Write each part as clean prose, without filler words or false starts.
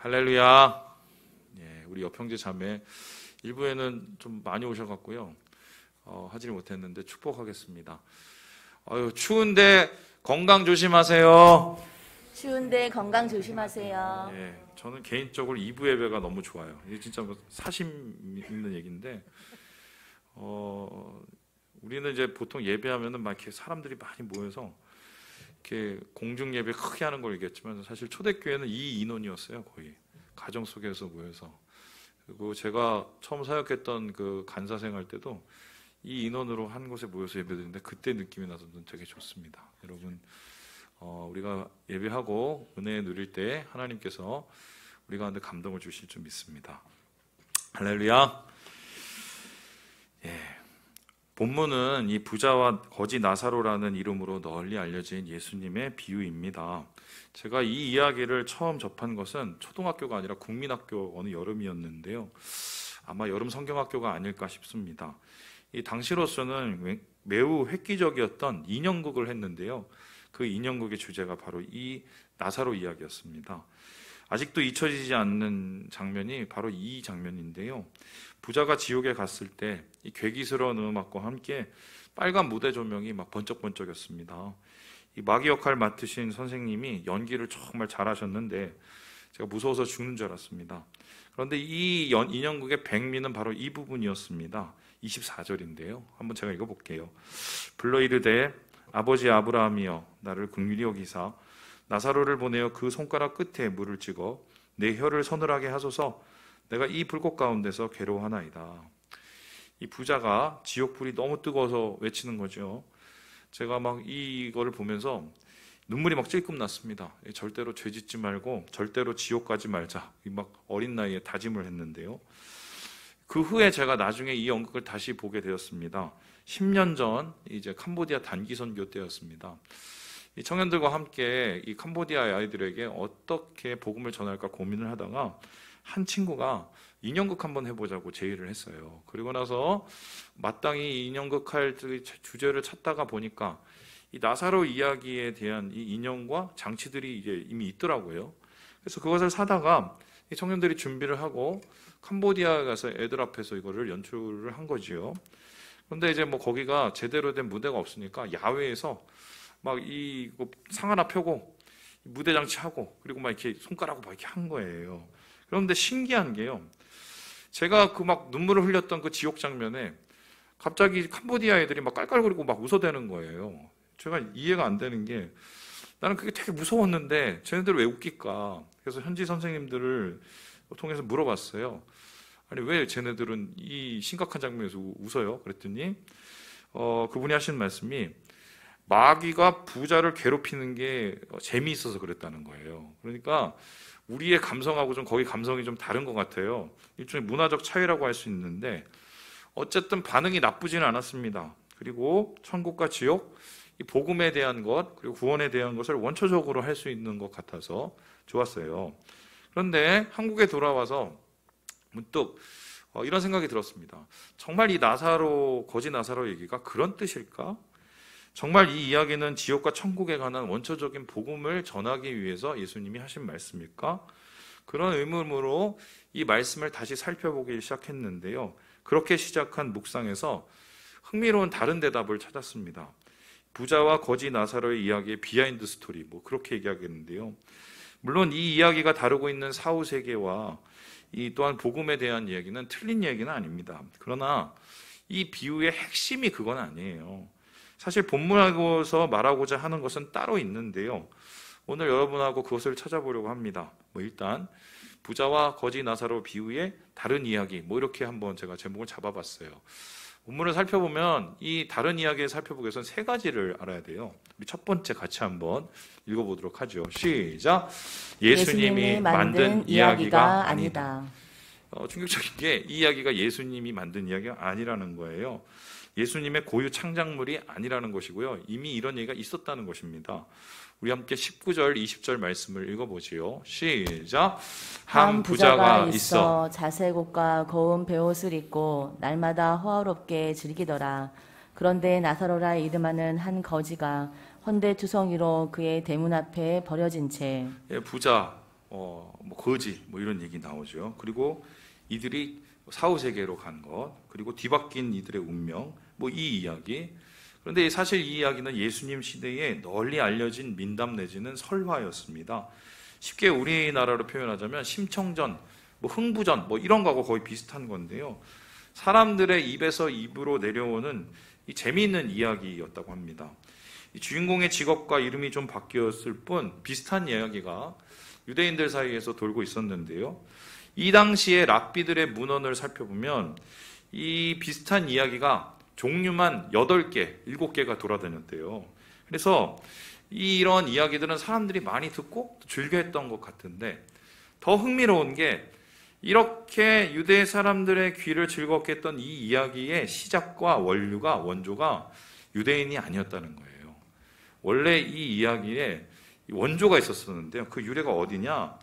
할렐루야. 예, 우리 여평제 자매 일부에는 좀 많이 오셔갖고요. 하지를 못했는데 축복하겠습니다. 추운데 건강 조심하세요. 추운데 건강 조심하세요. 예, 저는 개인적으로 2부 예배가 너무 좋아요. 이게 진짜 뭐 사심 있는 얘기인데, 우리는 이제 보통 예배하면은 막 이렇게 사람들이 많이 모여서 이렇게 공중 예배 크게 하는 걸 얘기했지만 사실 초대교회는 이 인원이었어요. 거의 가정 속에서 모여서. 그리고 제가 처음 사역했던 그 간사 생활 때도 이 인원으로 한 곳에 모여서 예배드리는데 그때 느낌이 나서 되게 좋습니다. 여러분, 우리가 예배하고 은혜 누릴 때 하나님께서 우리 가운데 감동을 주실 줄 믿습니다. 할렐루야. 예. 본문은 이 부자와 거지 나사로라는 이름으로 널리 알려진 예수님의 비유입니다. 제가 이 이야기를 처음 접한 것은 초등학교가 아니라 국민학교 어느 여름이었는데요. 아마 여름 성경학교가 아닐까 싶습니다. 이 당시로서는 매우 획기적이었던 인형극을 했는데요. 그 인형극의 주제가 바로 이 나사로 이야기였습니다. 아직도 잊혀지지 않는 장면이 바로 이 장면인데요. 부자가 지옥에 갔을 때 이 괴기스러운 음악과 함께 빨간 무대 조명이 막 번쩍번쩍였습니다. 이 마귀 역할 맡으신 선생님이 연기를 정말 잘하셨는데 제가 무서워서 죽는 줄 알았습니다. 그런데 이 인형극의 백미는 바로 이 부분이었습니다. 24절인데요. 한번 제가 읽어볼게요. 불러 이르되 아버지 아브라함이여 나를 긍휼히 여기사 나사로를 보내어 그 손가락 끝에 물을 찍어 내 혀를 서늘하게 하소서 내가 이 불꽃 가운데서 괴로워하나이다. 이 부자가 지옥불이 너무 뜨거워서 외치는 거죠. 제가 막 이거를 보면서 눈물이 막 찔끔 났습니다. 절대로 죄 짓지 말고 절대로 지옥 가지 말자. 막 어린 나이에 다짐을 했는데요. 그 후에 제가 나중에 이 연극을 다시 보게 되었습니다. 10년 전 이제 캄보디아 단기 선교 때였습니다. 이 청년들과 함께 이 캄보디아의 아이들에게 어떻게 복음을 전할까 고민을 하다가 한 친구가 인형극 한번 해보자고 제의를 했어요. 그리고 나서 마땅히 인형극 할 주제를 찾다가 보니까 이 나사로 이야기에 대한 이 인형과 장치들이 이제 이미 있더라고요. 그래서 그것을 사다가 이 청년들이 준비를 하고 캄보디아에 가서 애들 앞에서 이거를 연출을 한 거지요. 그런데 이제 뭐 거기가 제대로 된 무대가 없으니까 야외에서 막 이거 상 하나 펴고 무대 장치하고 그리고 막 이렇게 손가락으로 막 이렇게 한 거예요. 그런데 신기한 게요. 제가 그 막 눈물을 흘렸던 그 지옥 장면에 갑자기 캄보디아 애들이 막 깔깔거리고 막 웃어대는 거예요. 제가 이해가 안 되는 게 나는 그게 되게 무서웠는데 쟤네들 왜 웃길까? 그래서 현지 선생님들을 통해서 물어봤어요. 아니 왜 쟤네들은 이 심각한 장면에서 웃어요? 그랬더니 그분이 하신 말씀이 마귀가 부자를 괴롭히는 게 재미있어서 그랬다는 거예요. 그러니까 우리의 감성하고 좀 거기 감성이 좀 다른 것 같아요. 일종의 문화적 차이라고 할 수 있는데 어쨌든 반응이 나쁘지는 않았습니다. 그리고 천국과 지옥, 이 복음에 대한 것 그리고 구원에 대한 것을 원초적으로 할 수 있는 것 같아서 좋았어요. 그런데 한국에 돌아와서 문득 이런 생각이 들었습니다. 정말 이 나사로, 거지 나사로 얘기가 그런 뜻일까? 정말 이 이야기는 지옥과 천국에 관한 원초적인 복음을 전하기 위해서 예수님이 하신 말씀일까? 그런 의문으로 이 말씀을 다시 살펴보기 시작했는데요. 그렇게 시작한 묵상에서 흥미로운 다른 대답을 찾았습니다. 부자와 거지 나사로의 이야기의 비하인드 스토리, 뭐 그렇게 얘기하겠는데요. 물론 이 이야기가 다루고 있는 사후 세계와 이 또한 복음에 대한 이야기는 틀린 얘기는 아닙니다. 그러나 이 비유의 핵심이 그건 아니에요. 사실 본문하고서 말하고자 하는 것은 따로 있는데요. 오늘 여러분하고 그것을 찾아보려고 합니다. 일단 부자와 거지 나사로 비유의 다른 이야기, 이렇게 한번 제가 제목을 잡아봤어요. 본문을 살펴보면 이 다른 이야기를 살펴보기 위해서는 세 가지를 알아야 돼요. 우리 첫 번째 같이 한번 읽어보도록 하죠. 시작. 예수님이 만든 이야기가 아니다. 충격적인 게 이 이야기가 예수님이 만든 이야기가 아니라는 거예요. 예수님의 고유 창작물이 아니라는 것이고요. 이미 이런 얘기가 있었다는 것입니다. 우리 함께 19절, 20절 말씀을 읽어보지요. 시작. 한 부자가 있어 자색옷과 고운 베옷을 입고 날마다 호화롭게 즐기더라. 그런데 나사로라 이름하는 한 거지가 헌데 투성이로 그의 대문 앞에 버려진 채 부자, 뭐 거지 뭐 이런 얘기 나오죠. 그리고 이들이 사후세계로 간 것, 그리고 뒤바뀐 이들의 운명, 뭐 이 이야기. 그런데 사실 이 이야기는 예수님 시대에 널리 알려진 민담 내지는 설화였습니다. 쉽게 우리나라로 표현하자면 심청전, 뭐 흥부전 뭐 이런 거하고 거의 비슷한 건데요. 사람들의 입에서 입으로 내려오는 이 재미있는 이야기였다고 합니다. 이 주인공의 직업과 이름이 좀 바뀌었을 뿐 비슷한 이야기가 유대인들 사이에서 돌고 있었는데요. 이 당시에 랍비들의 문헌을 살펴보면 이 비슷한 이야기가 종류만 8개, 7개가 돌아다녔대요. 그래서 이런 이야기들은 사람들이 많이 듣고 즐겨했던 것 같은데 더 흥미로운 게 이렇게 유대 사람들의 귀를 즐겁게 했던 이 이야기의 시작과 원조가 유대인이 아니었다는 거예요. 원래 이 이야기에 원조가 있었었는데요. 그 유래가 어디냐?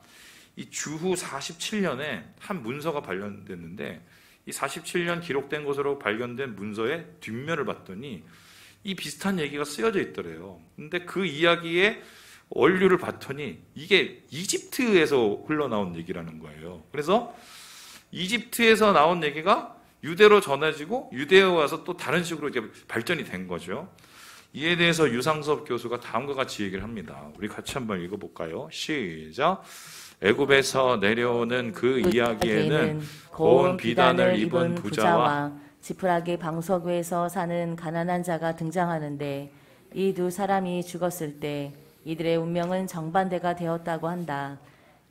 이 주후 47년에 한 문서가 발견됐는데 이 47년 기록된 것으로 발견된 문서의 뒷면을 봤더니 이 비슷한 얘기가 쓰여져 있더래요. 근데 그 이야기의 원류를 봤더니 이게 이집트에서 흘러나온 얘기라는 거예요. 그래서 이집트에서 나온 얘기가 유대로 전해지고 유대에 와서 또 다른 식으로 이제 발전이 된 거죠. 이에 대해서 유상섭 교수가 다음과 같이 얘기를 합니다. 우리 같이 한번 읽어볼까요? 시작. 애굽에서 내려오는 그 이야기에는 고운 비단을 입은 부자와 지푸라기 방석 위에서 사는 가난한 자가 등장하는데 이 두 사람이 죽었을 때 이들의 운명은 정반대가 되었다고 한다.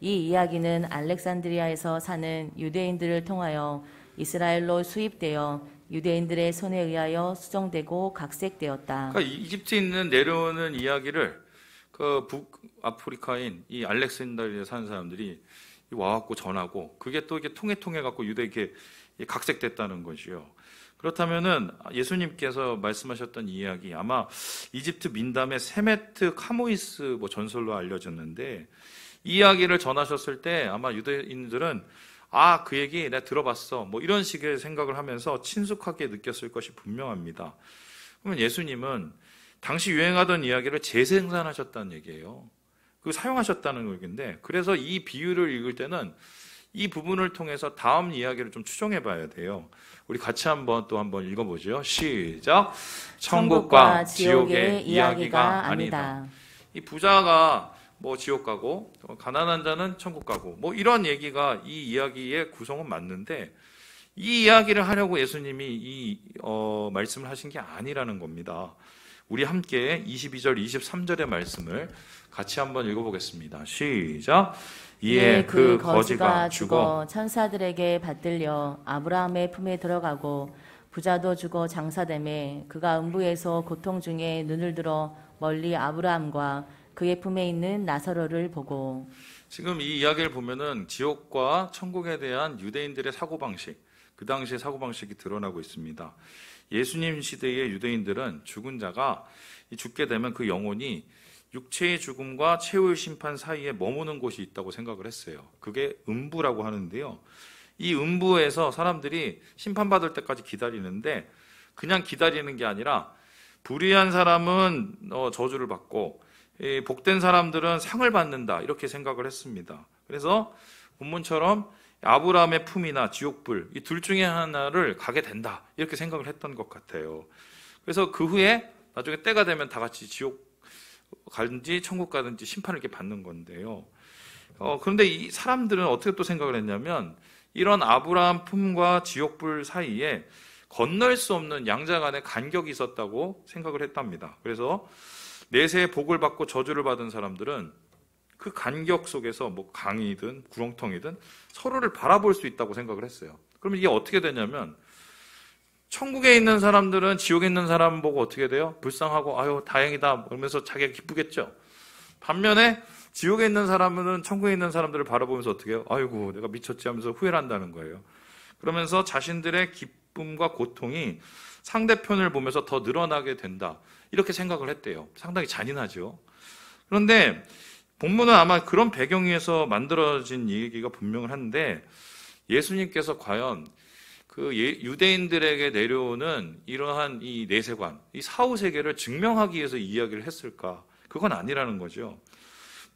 이 이야기는 알렉산드리아에서 사는 유대인들을 통하여 이스라엘로 수입되어 유대인들의 손에 의하여 수정되고 각색되었다. 그러니까 이집트에 있는 내려오는 이야기를 그 북아프리카인 이 알렉산드리아에 사는 사람들이 와갖고 전하고 그게 또 이렇게 통해 갖고 유대에게 각색됐다는 것이요. 그렇다면은 예수님께서 말씀하셨던 이야기 아마 이집트 민담의 세메트 카모이스 뭐 전설로 알려졌는데 이 이야기를 전하셨을 때 아마 유대인들은 그 얘기 내가 들어봤어 뭐 이런 식의 생각을 하면서 친숙하게 느꼈을 것이 분명합니다. 그러면 예수님은 당시 유행하던 이야기를 재생산하셨다는 얘기예요. 그 사용하셨다는 얘기인데 그래서 이 비유를 읽을 때는 이 부분을 통해서 다음 이야기를 좀 추정해 봐야 돼요. 우리 같이 한번 읽어보죠. 시작. 천국과 지옥의 이야기가 아니다. 이 부자가 뭐 지옥 가고 가난한 자는 천국 가고 뭐 이런 얘기가 이 이야기의 구성은 맞는데 이 이야기를 하려고 예수님이 말씀을 하신 게 아니라는 겁니다. 우리 함께 22절, 23절의 말씀을 같이 한번 읽어보겠습니다. 시작. 이에 그 거지가 죽어 천사들에게 받들려 아브라함의 품에 들어가고 부자도 죽어 장사되매 그가 음부에서 고통 중에 눈을 들어 멀리 아브라함과 그의 품에 있는 나사로를 보고. 지금 이 이야기를 보면은 지옥과 천국에 대한 유대인들의 사고방식, 그 당시의 사고방식이 드러나고 있습니다. 예수님 시대의 유대인들은 죽은 자가 죽게 되면 그 영혼이 육체의 죽음과 최후의 심판 사이에 머무는 곳이 있다고 생각을 했어요. 그게 음부라고 하는데요. 이 음부에서 사람들이 심판받을 때까지 기다리는데 그냥 기다리는 게 아니라 불의한 사람은 저주를 받고 복된 사람들은 상을 받는다 이렇게 생각을 했습니다. 그래서 본문처럼 아브라함의 품이나 지옥불 이 둘 중에 하나를 가게 된다 이렇게 생각을 했던 것 같아요. 그래서 그 후에 나중에 때가 되면 다 같이 지옥 가든지 천국 가든지 심판을 이렇게 받는 건데요. 그런데 이 사람들은 어떻게 또 생각을 했냐면 이런 아브라함 품과 지옥불 사이에 건널 수 없는 양자 간의 간격이 있었다고 생각을 했답니다. 그래서 내세의 복을 받고 저주를 받은 사람들은 그 간격 속에서 뭐 강이든 구렁텅이든 서로를 바라볼 수 있다고 생각을 했어요. 그러면 이게 어떻게 되냐면 천국에 있는 사람들은 지옥에 있는 사람 보고 어떻게 돼요? 불쌍하고 아유 다행이다 그러면서 자기가 기쁘겠죠. 반면에 지옥에 있는 사람은 천국에 있는 사람들을 바라보면서 어떻게 해요? 아이고 내가 미쳤지 하면서 후회를 한다는 거예요. 그러면서 자신들의 기쁨과 고통이 상대편을 보면서 더 늘어나게 된다 이렇게 생각을 했대요. 상당히 잔인하죠. 그런데 본문은 아마 그런 배경 위에서 만들어진 얘기가 분명한데 예수님께서 과연 그 유대인들에게 내려오는 이러한 이 내세관, 이 사후세계를 증명하기 위해서 이 이야기를 했을까? 그건 아니라는 거죠.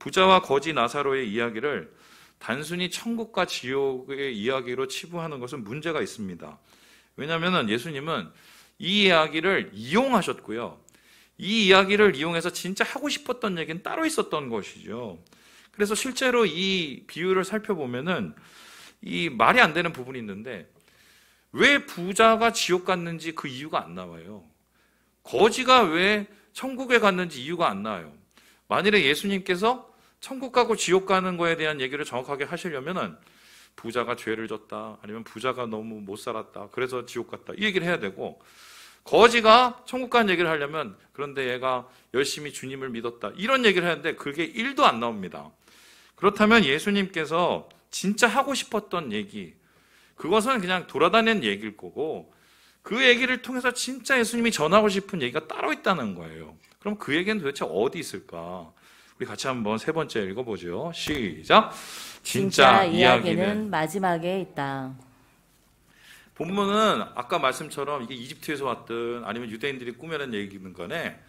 부자와 거지 나사로의 이야기를 단순히 천국과 지옥의 이야기로 치부하는 것은 문제가 있습니다. 왜냐하면 예수님은 이 이야기를 이용하셨고요. 이 이야기를 이용해서 진짜 하고 싶었던 얘기는 따로 있었던 것이죠. 그래서 실제로 이 비유를 살펴보면은 이 말이 안 되는 부분이 있는데 왜 부자가 지옥 갔는지 그 이유가 안 나와요. 거지가 왜 천국에 갔는지 이유가 안 나와요. 만일에 예수님께서 천국 가고 지옥 가는 거에 대한 얘기를 정확하게 하시려면은 부자가 죄를 졌다, 아니면 부자가 너무 못 살았다, 그래서 지옥 갔다, 이 얘기를 해야 되고, 거지가 천국 가는 얘기를 하려면 그런데 얘가 열심히 주님을 믿었다, 이런 얘기를 하는데 그게 1도 안 나옵니다. 그렇다면 예수님께서 진짜 하고 싶었던 얘기, 그것은 그냥 돌아다니는 얘기일 거고, 그 얘기를 통해서 진짜 예수님이 전하고 싶은 얘기가 따로 있다는 거예요. 그럼 그 얘기는 도대체 어디 있을까? 우리 같이 한번 세 번째 읽어보죠. 시작. 진짜 이야기는 마지막에 있다. 본문은 아까 말씀처럼 이게 이집트에서 왔든 아니면 유대인들이 꾸며낸 얘기는 간에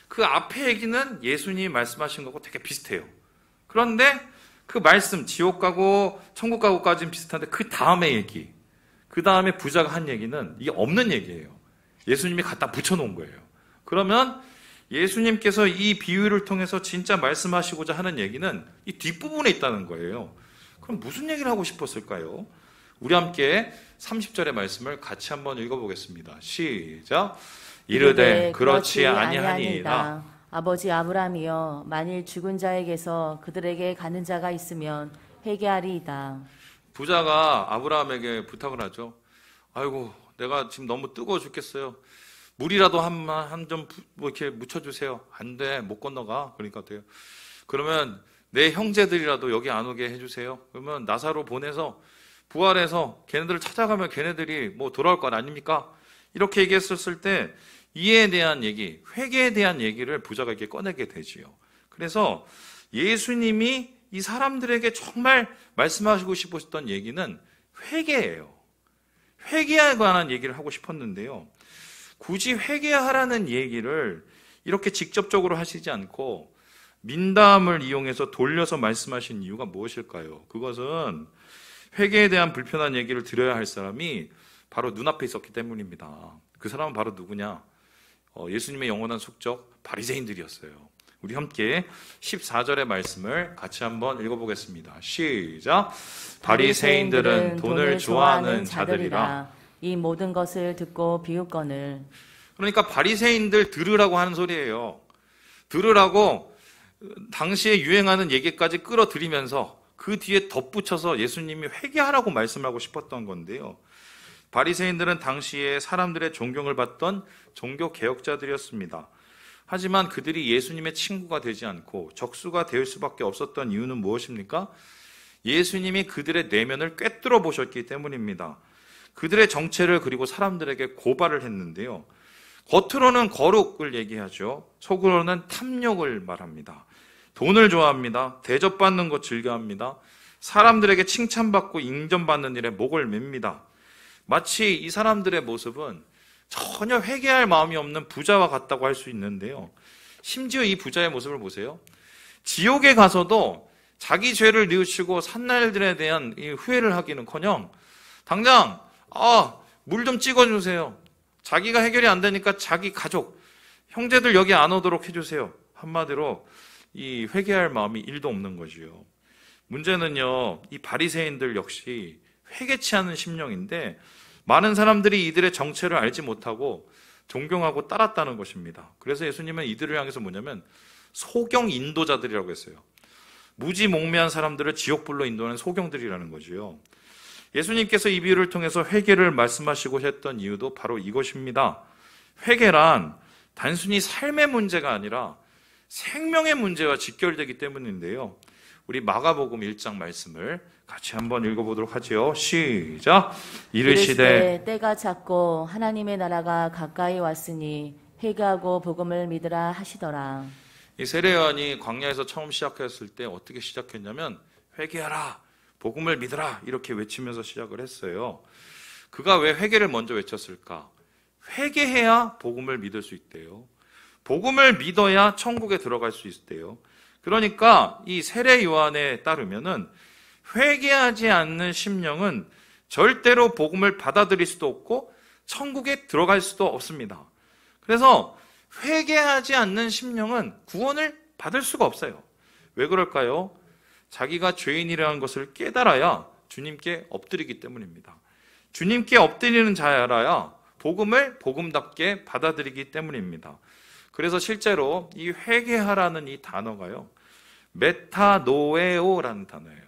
그 앞에 얘기는 예수님이 말씀하신 거고 되게 비슷해요. 그런데 그 말씀, 지옥 가고 천국 가고까지는 비슷한데 그 다음에 얘기, 그 다음에 부자가 한 얘기는 이게 없는 얘기예요. 예수님이 갖다 붙여놓은 거예요. 그러면 예수님께서 이 비유를 통해서 진짜 말씀하시고자 하는 얘기는 이 뒷부분에 있다는 거예요. 그럼 무슨 얘기를 하고 싶었을까요? 우리 함께 30절의 말씀을 같이 한번 읽어보겠습니다. 시작. 이르되 그렇지 아니하니이다. 아버지 아브라함이여, 만일 죽은 자에게서 그들에게 가는 자가 있으면 회개하리이다. 부자가 아브라함에게 부탁을 하죠. 아이고, 내가 지금 너무 뜨거워 죽겠어요. 물이라도 한 점 뭐 이렇게 묻혀주세요. 안 돼, 못 건너가. 그러니까 돼요. 그러면 내 형제들이라도 여기 안 오게 해주세요. 그러면 나사로 보내서 부활해서 걔네들을 찾아가면 걔네들이 뭐 돌아올 것 아닙니까? 이렇게 얘기했었을 때 이에 대한 얘기, 회개에 대한 얘기를 부자가 이렇게 꺼내게 되지요. 그래서 예수님이 이 사람들에게 정말 말씀하시고 싶으셨던 얘기는 회개예요. 회개에 관한 얘기를 하고 싶었는데요. 굳이 회개하라는 얘기를 이렇게 직접적으로 하시지 않고 민담을 이용해서 돌려서 말씀하신 이유가 무엇일까요? 그것은 회개에 대한 불편한 얘기를 들어야 할 사람이 바로 눈앞에 있었기 때문입니다. 그 사람은 바로 누구냐? 예수님의 영원한 숙적 바리새인들이었어요. 우리 함께 14절의 말씀을 같이 한번 읽어보겠습니다. 시작. 바리새인들은 돈을 좋아하는 자들이라. 이 모든 것을 듣고 비웃거늘. 그러니까 바리새인들 들으라고 하는 소리예요. 들으라고 당시에 유행하는 얘기까지 끌어들이면서 그 뒤에 덧붙여서 예수님이 회개하라고 말씀하고 싶었던 건데요. 바리새인들은 당시에 사람들의 존경을 받던 종교 개혁자들이었습니다. 하지만 그들이 예수님의 친구가 되지 않고 적수가 될 수밖에 없었던 이유는 무엇입니까? 예수님이 그들의 내면을 꿰뚫어 보셨기 때문입니다. 그들의 정체를 그리고 사람들에게 고발을 했는데요. 겉으로는 거룩을 얘기하죠. 속으로는 탐욕을 말합니다. 돈을 좋아합니다. 대접받는 것 즐겨합니다. 사람들에게 칭찬받고 인정받는 일에 목을 맵니다. 마치 이 사람들의 모습은 전혀 회개할 마음이 없는 부자와 같다고 할 수 있는데요. 심지어 이 부자의 모습을 보세요. 지옥에 가서도 자기 죄를 뉘우치고 산날들에 대한 이 후회를 하기는커녕 당장 물 좀 찍어주세요. 자기가 해결이 안 되니까 자기 가족, 형제들 여기 안 오도록 해주세요. 한마디로 이 회개할 마음이 1도 없는 것이요. 문제는요, 이 바리새인들 역시 회개치 않은 심령인데 많은 사람들이 이들의 정체를 알지 못하고 존경하고 따랐다는 것입니다. 그래서 예수님은 이들을 향해서 뭐냐면 소경 인도자들이라고 했어요. 무지몽매한 사람들을 지옥불로 인도하는 소경들이라는 거지요. 예수님께서 이 비유를 통해서 회개를 말씀하시고 했던 이유도 바로 이것입니다. 회개란 단순히 삶의 문제가 아니라 생명의 문제와 직결되기 때문인데요. 우리 마가복음 1장 말씀을 같이 한번 읽어보도록 하지요. 시작. 이르시되 때가 찼고 하나님의 나라가 가까이 왔으니 회개하고 복음을 믿으라 하시더라. 이 세례 요한이 광야에서 처음 시작했을 때 어떻게 시작했냐면 회개하라, 복음을 믿으라 이렇게 외치면서 시작을 했어요. 그가 왜 회개를 먼저 외쳤을까? 회개해야 복음을 믿을 수 있대요. 복음을 믿어야 천국에 들어갈 수 있대요. 그러니까 이 세례 요한에 따르면은 회개하지 않는 심령은 절대로 복음을 받아들일 수도 없고 천국에 들어갈 수도 없습니다. 그래서 회개하지 않는 심령은 구원을 받을 수가 없어요. 왜 그럴까요? 자기가 죄인이라는 것을 깨달아야 주님께 엎드리기 때문입니다. 주님께 엎드리는 자라야 복음을 복음답게 받아들이기 때문입니다. 그래서 실제로 이 회개하라는 이 단어가요, 메타노에오라는 단어예요.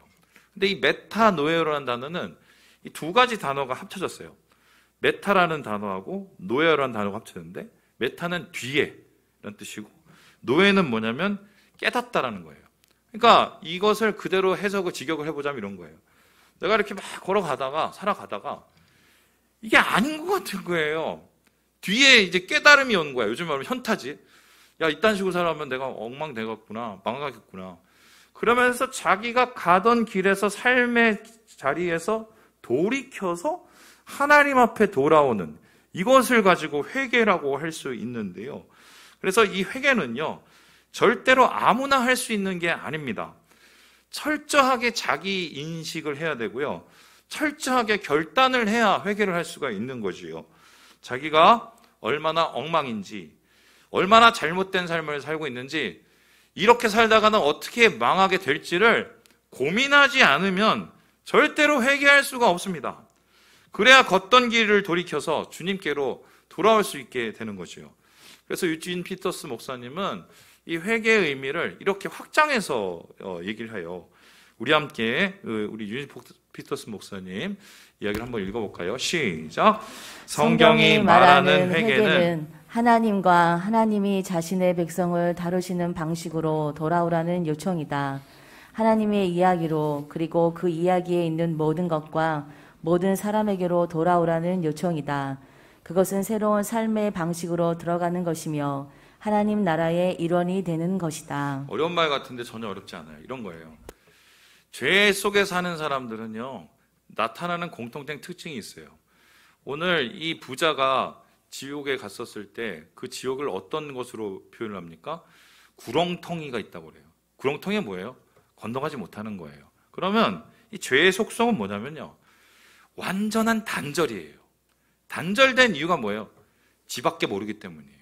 근데 이 메타노에오라는 단어는 이 두 가지 단어가 합쳐졌어요. 메타라는 단어하고 노에오라는 단어가 합쳐졌는데, 메타는 뒤에 이런 뜻이고, 노에는 뭐냐면 깨닫다라는 거예요. 그러니까 이것을 그대로 해석을 직역을 해보자면 이런 거예요. 내가 이렇게 막 걸어가다가 살아가다가 이게 아닌 것 같은 거예요. 뒤에 이제 깨달음이 오는 거야. 요즘 말하면 현타지. 야, 이딴 식으로 살아가면 내가 엉망되겠구나, 망하겠구나. 그러면서 자기가 가던 길에서 삶의 자리에서 돌이켜서 하나님 앞에 돌아오는 이것을 가지고 회개라고 할 수 있는데요. 그래서 이 회개는요, 절대로 아무나 할 수 있는 게 아닙니다. 철저하게 자기 인식을 해야 되고요. 철저하게 결단을 해야 회개를 할 수가 있는 거지요. 자기가 얼마나 엉망인지, 얼마나 잘못된 삶을 살고 있는지, 이렇게 살다가는 어떻게 망하게 될지를 고민하지 않으면 절대로 회개할 수가 없습니다. 그래야 걷던 길을 돌이켜서 주님께로 돌아올 수 있게 되는 거죠. 그래서 유진 피터스 목사님은 이 회개의 의미를 이렇게 확장해서 얘기를 해요. 우리 함께 우리 유진 피터스 목사님 이야기를 한번 읽어볼까요? 시작. 성경이 말하는 회개는 하나님과 하나님이 자신의 백성을 다루시는 방식으로 돌아오라는 요청이다. 하나님의 이야기로, 그리고 그 이야기에 있는 모든 것과 모든 사람에게로 돌아오라는 요청이다. 그것은 새로운 삶의 방식으로 들어가는 것이며 하나님 나라의 일원이 되는 것이다. 어려운 말 같은데 전혀 어렵지 않아요. 이런 거예요. 죄 속에 사는 사람들은요, 나타나는 공통된 특징이 있어요. 오늘 이 부자가 지옥에 갔었을 때 그 지옥을 어떤 것으로 표현을 합니까? 구렁텅이가 있다고 그래요. 구렁텅이 뭐예요? 건너가지 못하는 거예요. 그러면 이 죄의 속성은 뭐냐면요, 완전한 단절이에요. 단절된 이유가 뭐예요? 지밖에 모르기 때문이에요.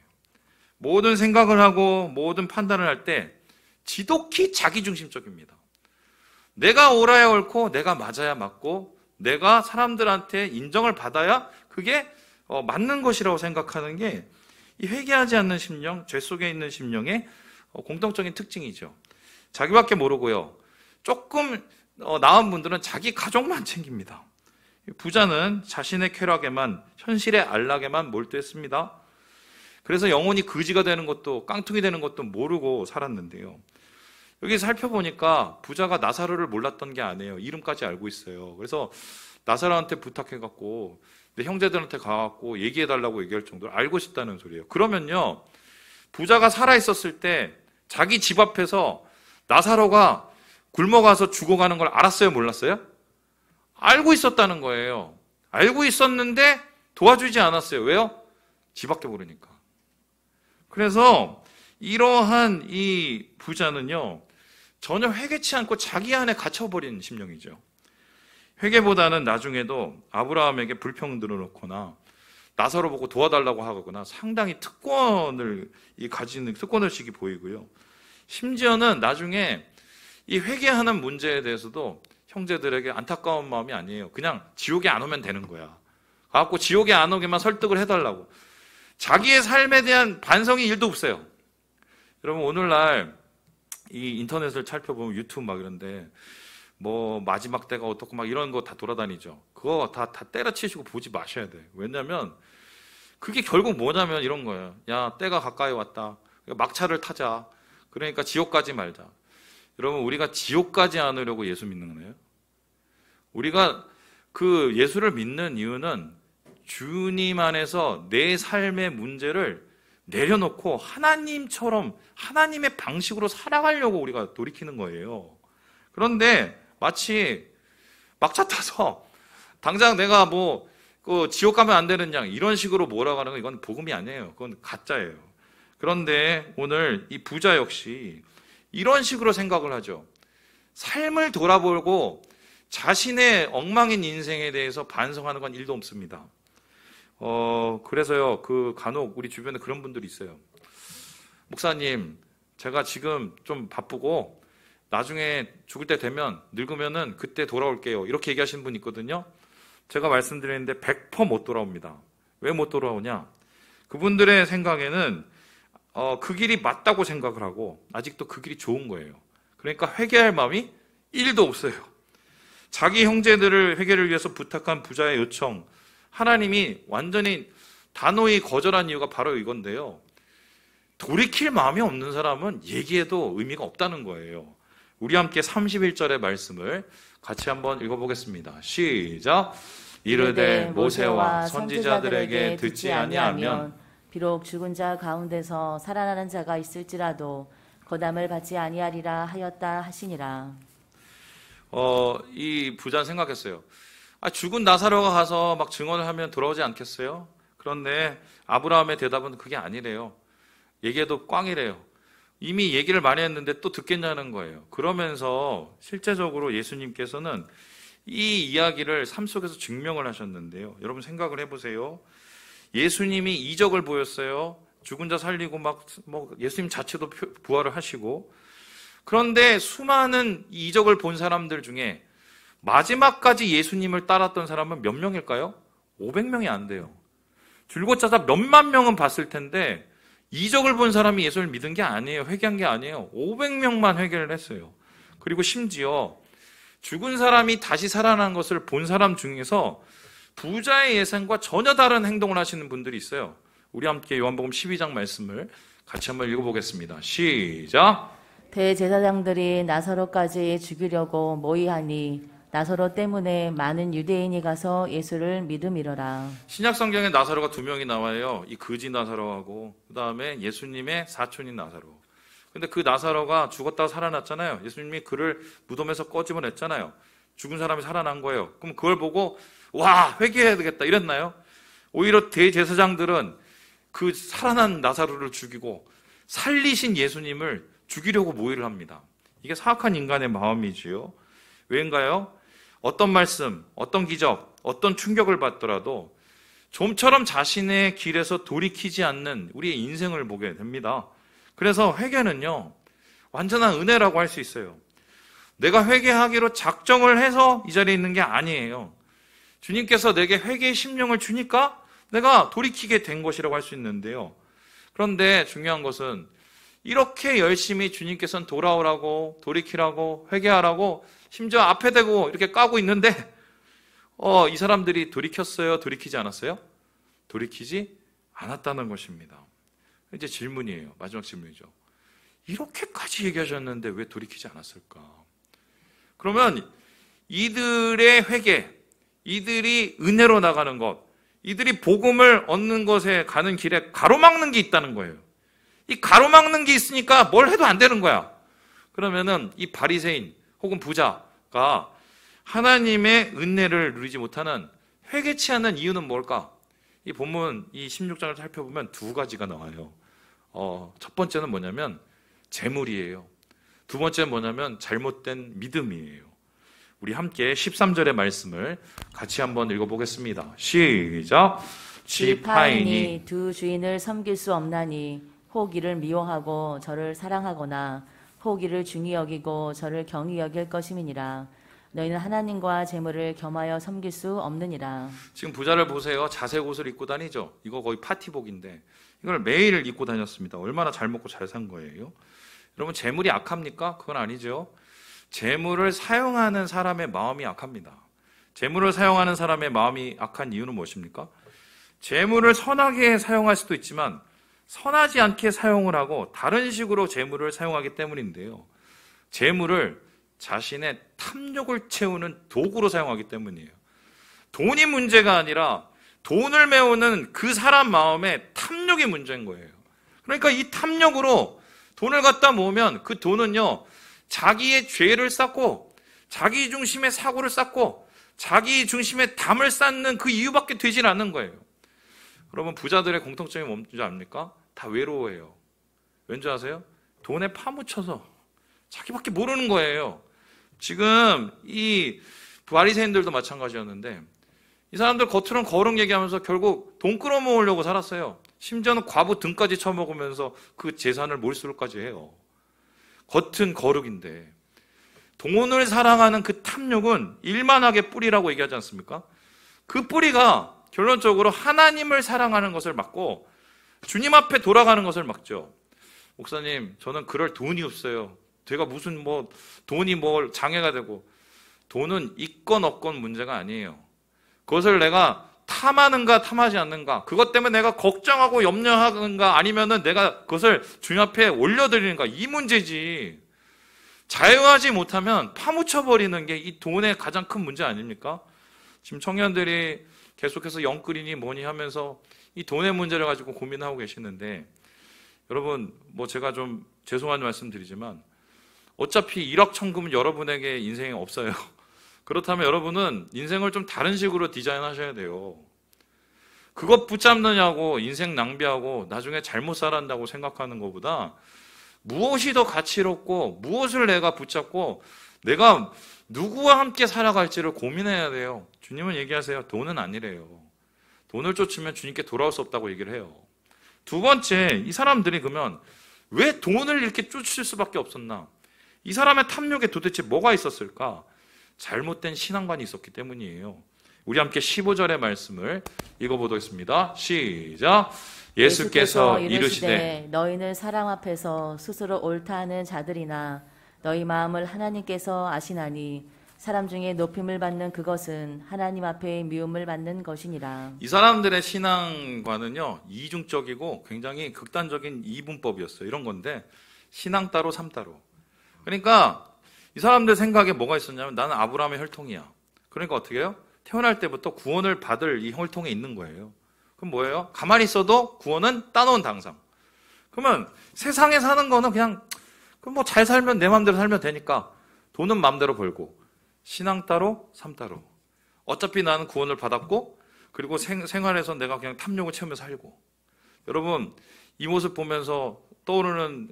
모든 생각을 하고 모든 판단을 할 때 지독히 자기중심적입니다. 내가 옳아야 옳고 내가 맞아야 맞고 내가 사람들한테 인정을 받아야 그게 맞는 것이라고 생각하는 게 이 회개하지 않는 심령, 죄 속에 있는 심령의 공통적인 특징이죠. 자기밖에 모르고요. 조금 나은 분들은 자기 가족만 챙깁니다. 부자는 자신의 쾌락에만, 현실의 안락에만 몰두했습니다. 그래서 영혼이 거지가 되는 것도, 깡통이 되는 것도 모르고 살았는데요. 여기 살펴보니까 부자가 나사로를 몰랐던 게 아니에요. 이름까지 알고 있어요. 그래서 나사로한테 부탁해갖고 내 형제들한테 가갖고 얘기해달라고 얘기할 정도로 알고 싶다는 소리예요. 그러면요, 부자가 살아있었을 때 자기 집 앞에서 나사로가 굶어가서 죽어가는 걸 알았어요? 몰랐어요? 알고 있었다는 거예요. 알고 있었는데 도와주지 않았어요. 왜요? 지밖에 모르니까. 그래서 이러한 이 부자는요, 전혀 회개치 않고 자기 안에 갇혀버린 심령이죠. 회개보다는 나중에도 아브라함에게 불평들을 놓거나 나사로 보고 도와달라고 하거나 상당히 특권을 가지는 특권의식이 보이고요. 심지어는 나중에 이 회개하는 문제에 대해서도 형제들에게 안타까운 마음이 아니에요. 그냥 지옥에 안 오면 되는 거야. 가갖고 지옥에 안 오게만 설득을 해달라고. 자기의 삶에 대한 반성이 일도 없어요. 여러분, 오늘날 이 인터넷을 살펴보면 유튜브 막 이런데 뭐 마지막 때가 어떻고 막 이런 거 다 돌아다니죠. 그거 다 때려치시고 보지 마셔야 돼요. 왜냐면 그게 결국 뭐냐면 이런 거예요. 야, 때가 가까이 왔다. 막차를 타자. 그러니까 지옥 가지 말자. 여러분, 우리가 지옥 가지 않으려고 예수 믿는 거예요. 우리가 그 예수를 믿는 이유는 주님 안에서 내 삶의 문제를 내려놓고 하나님처럼 하나님의 방식으로 살아가려고 우리가 돌이키는 거예요. 그런데 마치 막차 타서 당장 내가 그 지옥 가면 안 되는 양 이런 식으로 몰아가는 건 이건 복음이 아니에요. 그건 가짜예요. 그런데 오늘 이 부자 역시 이런 식으로 생각을 하죠. 삶을 돌아보고 자신의 엉망인 인생에 대해서 반성하는 건 일도 없습니다. 그래서요, 간혹 우리 주변에 그런 분들이 있어요. 목사님, 제가 지금 좀 바쁘고 나중에 죽을 때 되면, 늙으면은 그때 돌아올게요. 이렇게 얘기하시는 분이 있거든요. 제가 말씀드렸는데 100% 못 돌아옵니다. 왜 못 돌아오냐? 그분들의 생각에는 그 길이 맞다고 생각을 하고 아직도 그 길이 좋은 거예요. 그러니까 회개할 마음이 1도 없어요. 자기 형제들을 회개를 위해서 부탁한 부자의 요청, 하나님이 완전히 단호히 거절한 이유가 바로 이건데요. 돌이킬 마음이 없는 사람은 얘기해도 의미가 없다는 거예요. 우리 함께 31절의 말씀을 같이 한번 읽어보겠습니다. 시작. 이르되 모세와 선지자들에게 듣지 아니하면 비록 죽은 자 가운데서 살아나는 자가 있을지라도 거담을 받지 아니하리라 하였다 하시니라. 이 부자는 생각했어요. 죽은 나사로가 가서 막 증언을 하면 돌아오지 않겠어요? 그런데 아브라함의 대답은 그게 아니래요. 얘기해도 꽝이래요. 이미 얘기를 많이 했는데 또 듣겠냐는 거예요. 그러면서 실제적으로 예수님께서는 이 이야기를 삶 속에서 증명을 하셨는데요. 여러분 생각을 해보세요. 예수님이 이적을 보였어요. 죽은 자 살리고 예수님 자체도 부활을 하시고, 그런데 수많은 이적을 본 사람들 중에 마지막까지 예수님을 따랐던 사람은 몇 명일까요? 500명이 안 돼요. 줄곧 짜자 몇만 명은 봤을 텐데 이적을 본 사람이 예수를 믿은 게 아니에요. 회개한 게 아니에요. 500명만 회개를 했어요. 그리고 심지어 죽은 사람이 다시 살아난 것을 본 사람 중에서 부자의 예상과 전혀 다른 행동을 하시는 분들이 있어요. 우리 함께 요한복음 12장 말씀을 같이 한번 읽어보겠습니다. 시작. 대제사장들이 나사로까지 죽이려고 모의하니 나사로 때문에 많은 유대인이 가서 예수를 믿음이러라. 신약 성경에 나사로가 2명이 나와요. 이 거지 나사로하고 그 다음에 예수님의 사촌인 나사로. 근데 그 나사로가 죽었다가 살아났잖아요. 예수님이 그를 무덤에서 꺼집어냈잖아요. 죽은 사람이 살아난 거예요. 그럼 그걸 보고 와, 회개해야 되겠다 이랬나요? 오히려 대제사장들은 그 살아난 나사로를 죽이고 살리신 예수님을 죽이려고 모의를 합니다. 이게 사악한 인간의 마음이지요. 왜인가요? 어떤 말씀, 어떤 기적, 어떤 충격을 받더라도 좀처럼 자신의 길에서 돌이키지 않는 우리의 인생을 보게 됩니다. 그래서 회개는요, 완전한 은혜라고 할 수 있어요. 내가 회개하기로 작정을 해서 이 자리에 있는 게 아니에요. 주님께서 내게 회개의 심령을 주니까 내가 돌이키게 된 것이라고 할 수 있는데요. 그런데 중요한 것은 이렇게 열심히 주님께서는 돌아오라고, 돌이키라고, 회개하라고 심지어 앞에 대고 이렇게 까고 있는데 이 사람들이 돌이켰어요? 돌이키지 않았어요? 돌이키지 않았다는 것입니다. 이제 질문이에요. 마지막 질문이죠. 이렇게까지 얘기하셨는데 왜 돌이키지 않았을까? 그러면 이들의 회개, 이들이 은혜로 나가는 것, 이들이 복음을 얻는 것에 가는 길에 가로막는 게 있다는 거예요. 이 가로막는 게 있으니까 뭘 해도 안 되는 거야. 그러면은 이 바리새인 혹은 부자가 하나님의 은혜를 누리지 못하는, 회개치 않는 이유는 뭘까? 이 본문 이 16장을 살펴보면 2가지가 나와요. 첫 번째는 뭐냐면 재물이에요. 두 번째는 뭐냐면 잘못된 믿음이에요. 우리 함께 13절의 말씀을 같이 한번 읽어보겠습니다. 시작. 지파인이 두 주인을 섬길 수 없나니 혹 이를 미워하고 저를 사랑하거나 혹 이를 중히 여기고 저를 경히 여길 것임이니라. 너희는 하나님과 재물을 겸하여 섬길 수 없느니라. 지금 부자를 보세요. 자색 옷을 입고 다니죠. 이거 거의 파티복인데 이걸 매일 입고 다녔습니다. 얼마나 잘 먹고 잘 산 거예요. 여러분, 재물이 악합니까? 그건 아니죠. 재물을 사용하는 사람의 마음이 악합니다. 재물을 사용하는 사람의 마음이 악한 이유는 무엇입니까? 재물을 선하게 사용할 수도 있지만 선하지 않게 사용을 하고 다른 식으로 재물을 사용하기 때문인데요. 재물을 자신의 탐욕을 채우는 도구로 사용하기 때문이에요. 돈이 문제가 아니라 돈을 메우는 그 사람 마음에 탐욕이 문제인 거예요. 그러니까 이 탐욕으로 돈을 갖다 모으면 그 돈은요, 자기의 죄를 쌓고 자기 중심의 사고를 쌓고 자기 중심의 담을 쌓는 그 이유밖에 되질 않는 거예요. 그러면 부자들의 공통점이 뭔지 압니까? 다 외로워해요. 왠지 아세요? 돈에 파묻혀서 자기밖에 모르는 거예요. 지금 이 바리새인들도 마찬가지였는데 이 사람들 겉으로는 거룩 얘기하면서 결국 돈 끌어모으려고 살았어요. 심지어는 과부 등까지 쳐먹으면서 그 재산을 몰수로까지 해요. 겉은 거룩인데 돈을 사랑하는 그 탐욕은 일만하게 뿌리라고 얘기하지 않습니까? 그 뿌리가 결론적으로 하나님을 사랑하는 것을 막고 주님 앞에 돌아가는 것을 막죠. 목사님, 저는 그럴 돈이 없어요. 제가 무슨 돈이 장애가 되고, 돈은 있건 없건 문제가 아니에요. 그것을 내가 탐하는가 탐하지 않는가, 그것 때문에 내가 걱정하고 염려하는가, 아니면은 내가 그것을 주님 앞에 올려드리는가, 이 문제지. 자유하지 못하면 파묻혀버리는 게 이 돈의 가장 큰 문제 아닙니까? 지금 청년들이 계속해서 영끌이니 뭐니 하면서 이 돈의 문제를 가지고 고민하고 계시는데, 여러분, 제가 좀 죄송한 말씀 드리지만, 어차피 1억 천금은 여러분에게 인생에 없어요. 그렇다면 여러분은 인생을 좀 다른 식으로 디자인하셔야 돼요. 그것 붙잡느냐고 인생 낭비하고 나중에 잘못 살아간다고 생각하는 것보다 무엇이 더 가치롭고 무엇을 내가 붙잡고 내가 누구와 함께 살아갈지를 고민해야 돼요. 주님은 얘기하세요. 돈은 아니래요. 돈을 쫓으면 주님께 돌아올 수 없다고 얘기를 해요. 두 번째, 이 사람들이 그러면 왜 돈을 이렇게 쫓을 수밖에 없었나? 이 사람의 탐욕에 도대체 뭐가 있었을까? 잘못된 신앙관이 있었기 때문이에요. 우리 함께 15절의 말씀을 읽어보겠습니다. 시작. 예수께서 이르시되 너희는 사람 앞에서 스스로 옳다 하는 자들이나 너희 마음을 하나님께서 아시나니 사람 중에 높임을 받는 그것은 하나님 앞에 미움을 받는 것이니라. 이 사람들의 신앙관은요, 이중적이고 굉장히 극단적인 이분법이었어요. 이런 건데 신앙 따로 삶 따로. 그러니까 이 사람들 생각에 뭐가 있었냐면 나는 아브라함의 혈통이야. 그러니까 어떻게 해요? 태어날 때부터 구원을 받을 이 혈통에 있는 거예요. 그럼 뭐예요? 가만히 있어도 구원은 따놓은 당상. 그러면 세상에 사는 거는 그냥 잘 살면 내 마음대로 살면 되니까 돈은 마음대로 벌고 신앙 따로 삶 따로. 어차피 나는 구원을 받았고 그리고 생활에서 내가 그냥 탐욕을 채우며 살고. 여러분, 이 모습 보면서 떠오르는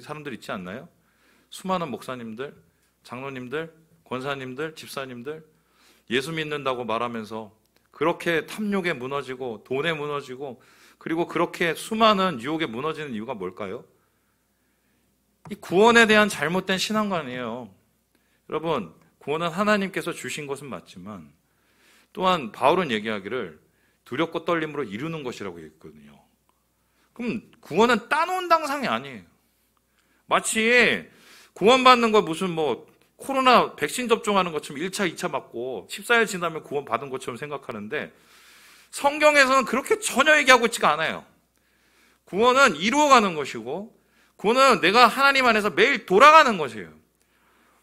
사람들 있지 않나요? 수많은 목사님들, 장로님들, 권사님들, 집사님들 예수 믿는다고 말하면서 그렇게 탐욕에 무너지고 돈에 무너지고 그리고 그렇게 수많은 유혹에 무너지는 이유가 뭘까요? 이 구원에 대한 잘못된 신앙관이에요. 여러분, 구원은 하나님께서 주신 것은 맞지만 또한 바울은 얘기하기를 두렵고 떨림으로 이루는 것이라고 얘기했거든요. 그럼 구원은 따놓은 당상이 아니에요. 마치 구원받는 거 무슨 코로나 백신 접종하는 것처럼 1차, 2차 맞고 14일 지나면 구원 받은 것처럼 생각하는데 성경에서는 그렇게 전혀 얘기하고 있지가 않아요. 구원은 이루어가는 것이고 구원은 내가 하나님 안에서 매일 돌아가는 것이에요.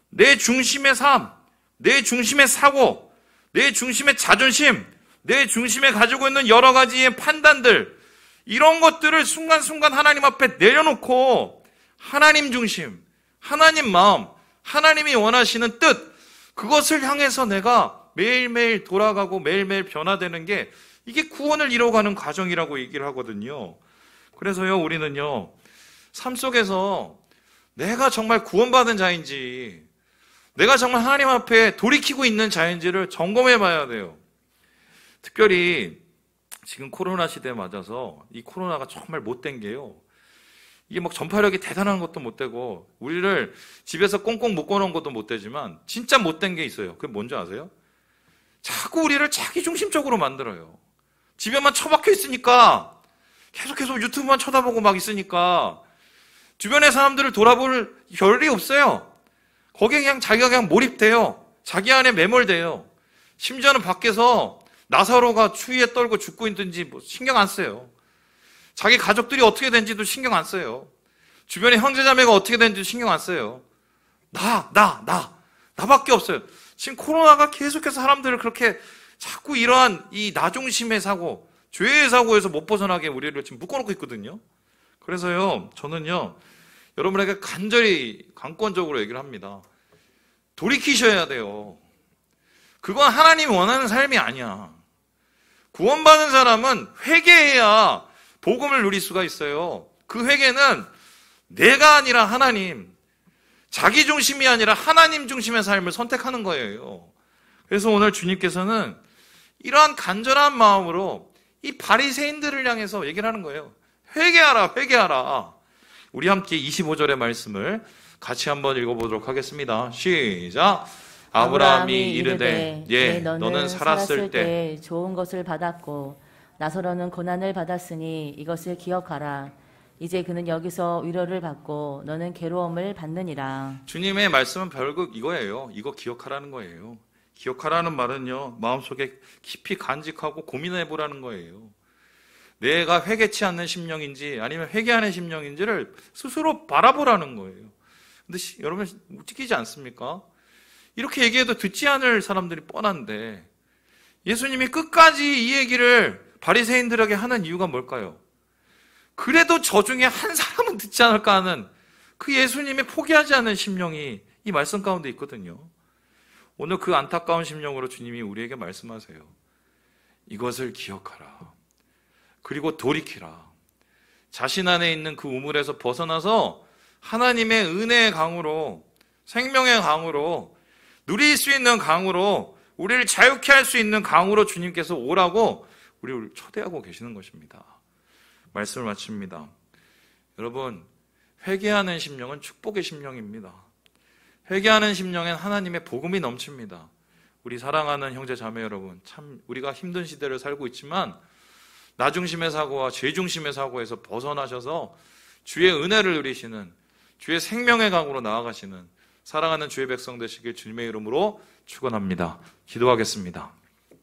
내 중심의 삶, 내 중심의 사고, 내 중심의 자존심, 내 중심에 가지고 있는 여러 가지의 판단들, 이런 것들을 순간순간 하나님 앞에 내려놓고 하나님 중심, 하나님 마음, 하나님이 원하시는 뜻, 그것을 향해서 내가 매일매일 돌아가고 매일매일 변화되는 게 이게 구원을 이뤄가는 과정이라고 얘기를 하거든요. 그래서요, 우리는요, 삶 속에서 내가 정말 구원받은 자인지, 내가 정말 하나님 앞에 돌이키고 있는 자인지를 점검해 봐야 돼요. 특별히 지금 코로나 시대에 맞아서 이 코로나가 정말 못된 게요. 이게 전파력이 대단한 것도 못 되고 우리를 집에서 꽁꽁 묶어놓은 것도 못 되지만 진짜 못된 게 있어요. 그게 뭔지 아세요? 자꾸 우리를 자기중심적으로 만들어요. 집에만 처박혀 있으니까 계속해서 유튜브만 쳐다보고 막 있으니까 주변의 사람들을 돌아볼 겨를이 없어요. 거기에 그냥 자기가 그냥 몰입돼요. 자기 안에 매몰돼요. 심지어는 밖에서 나사로가 추위에 떨고 죽고 있든지 신경 안 써요. 자기 가족들이 어떻게 된지도 신경 안 써요. 주변의 형제자매가 어떻게 된지도 신경 안 써요. 나밖에 없어요. 지금 코로나가 계속해서 사람들을 그렇게 자꾸 이러한 이 나중심의 사고, 죄의 사고에서 못 벗어나게 우리를 지금 묶어놓고 있거든요. 그래서요, 저는요, 여러분에게 간절히 강권적으로 얘기를 합니다. 돌이키셔야 돼요. 그건 하나님이 원하는 삶이 아니야. 구원받은 사람은 회개해야 복음을 누릴 수가 있어요. 그 회개는 내가 아니라 하나님, 자기 중심이 아니라 하나님 중심의 삶을 선택하는 거예요. 그래서 오늘 주님께서는 이러한 간절한 마음으로 이 바리새인들을 향해서 얘기를 하는 거예요. 회개하라, 회개하라. 우리 함께 25절의 말씀을 같이 한번 읽어보도록 하겠습니다. 시작. 아브라함이 이르되 너는 살았을 때 좋은 것을 받았고 나서로는 고난을 받았으니 이것을 기억하라. 이제 그는 여기서 위로를 받고 너는 괴로움을 받느니라. 주님의 말씀은 결국 이거예요. 이거 기억하라는 거예요. 기억하라는 말은요, 마음속에 깊이 간직하고 고민해보라는 거예요. 내가 회개치 않는 심령인지 아니면 회개하는 심령인지를 스스로 바라보라는 거예요. 근데 여러분 웃기지 않습니까? 이렇게 얘기해도 듣지 않을 사람들이 뻔한데 예수님이 끝까지 이 얘기를 바리새인들에게 하는 이유가 뭘까요? 그래도 저 중에 한 사람은 듣지 않을까 하는 그 예수님이 포기하지 않는 심령이 이 말씀 가운데 있거든요. 오늘 그 안타까운 심령으로 주님이 우리에게 말씀하세요. 이것을 기억하라. 그리고 돌이키라. 자신 안에 있는 그 우물에서 벗어나서 하나님의 은혜의 강으로, 생명의 강으로, 누릴 수 있는 강으로, 우리를 자유케 할 수 있는 강으로 주님께서 오라고 우리를 초대하고 계시는 것입니다. 말씀을 마칩니다. 여러분, 회개하는 심령은 축복의 심령입니다. 회개하는 심령엔 하나님의 복음이 넘칩니다. 우리 사랑하는 형제 자매 여러분, 참 우리가 힘든 시대를 살고 있지만 나 중심의 사고와 죄 중심의 사고에서 벗어나셔서 주의 은혜를 누리시는, 주의 생명의 강으로 나아가시는 사랑하는 주의 백성 되시길 주님의 이름으로 축원합니다. 기도하겠습니다.